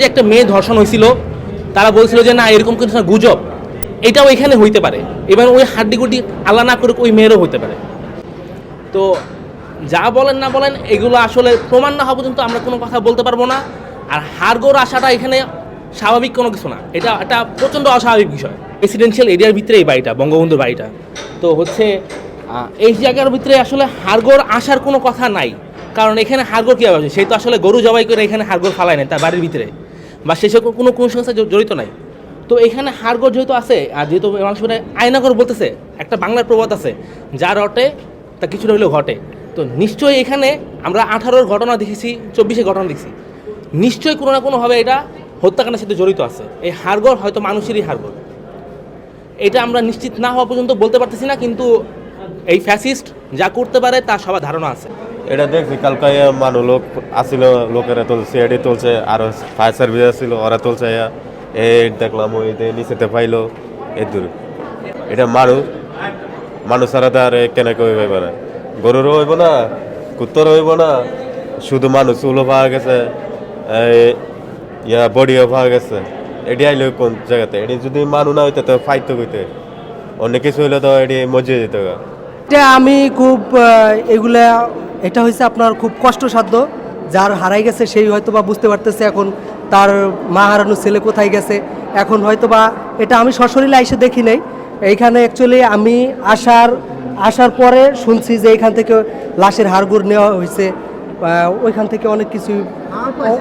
যে একটা মেয়ে ধর্ষণ হয়েছিল, তারা বলছিল যে না এরকম কিছু না, গুজব, এটাও এখানে হইতে পারে। এবার ওই হাড্ডিগুটি আল্লাহ না করে ওই মেয়েরও হইতে পারে। তো যা বলেন না বলেন, এগুলো আসলে প্রমাণ না হওয়া পর্যন্ত আমরা কোনো কথা বলতে পারবো না। আর হাড়গোড় আসাটা এখানে স্বাভাবিক কোনো কিছু না, এটা একটা প্রচণ্ড অস্বাভাবিক বিষয়। রেসিডেন্সিয়াল এরিয়ার ভিতরে এই বাড়িটা, বঙ্গবন্ধুর বাড়িটা, তো হচ্ছে এই জায়গার ভিতরে আসলে হাড়গোড় আসার কোনো কথা নাই। কারণ এখানে হাড়গোড় কীভাবে আছে, সেই তো আসলে গরু জবাই করে এখানে হাড়গোড় ফালায় নেই তার বাড়ির ভিতরে, বা সেসব কোনো সংস্থা জড়িত নাই। তো এখানে হাড়গোড় যেহেতু আছে, আর যেহেতু মানুষ আয়নাগর বলতেছে, একটা বাংলার প্রবাদ আছে, যা রটে তা কিছুটা হলেও ঘটে। তো নিশ্চয়ই এখানে আমরা 18-র ঘটনা দেখেছি, 24-এর ঘটনা দেখছি, নিশ্চয়ই কোনো না কোনোভাবে এটা হত্যাকাণ্ডের সাথে জড়িত আছে। এই হাড়গোড় হয়তো মানুষেরই হাড়গোড়, এটা আমরা নিশ্চিত না হওয়া পর্যন্ত বলতে পারতেছি না। কিন্তু এই ফ্যাসিস্ট যা করতে পারে তার সবার ধারণা আছে। এটা দেখছি কালকে মানুষ লোক আসিল, লোকেরা তুলছে, এটি তুলছে, আরো ফায়ার সার্ভিস আসছিল, ওরা তুলছে। এই দেখলাম ওই নিচেতে পাইলো এই দূর। এটা মানুষ ছাড়া তো আর কেনে কেউ হইবে না, গরুরও হইব না, কুত্তরও হইব না, শুধু মানুষ চুলও পাওয়া গেছে, বডিও পাওয়া গেছে। এটি আইলো কোন জায়গাতে? এটি যদি মানুষ না হইতে তো ফাইতো হইতে, অনেক কিছু হইলে তো এটি মজিয়ে যেত। এটা আমি খুব এগুলা, এটা হয়েছে আপনার খুব কষ্টসাধ্য। যার হারাই গেছে সেই হয়তো বা বুঝতে পারতেছে এখন তার মা হারানো ছেলে কোথায় গেছে। এখন হয়তো বা এটা আমি সশরীরে এসে দেখি নাই, এইখানে অ্যাকচুয়ালি আমি আসার পরে শুনছি যে এইখান থেকে লাশের হাড়গোড় নেওয়া হয়েছে, ওইখান থেকে অনেক কিছু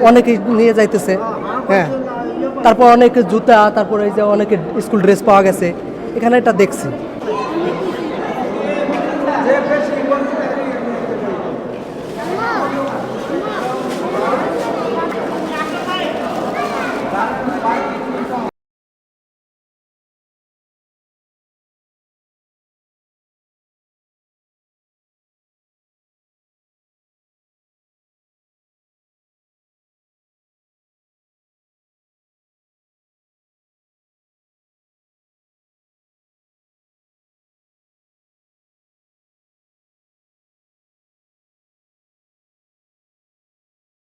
অনেকে নিয়ে যাইতেছে। হ্যাঁ, তারপর অনেক জুতা, তারপর এই যে অনেকে স্কুল ড্রেস পাওয়া গেছে, এখানে এটা দেখছি।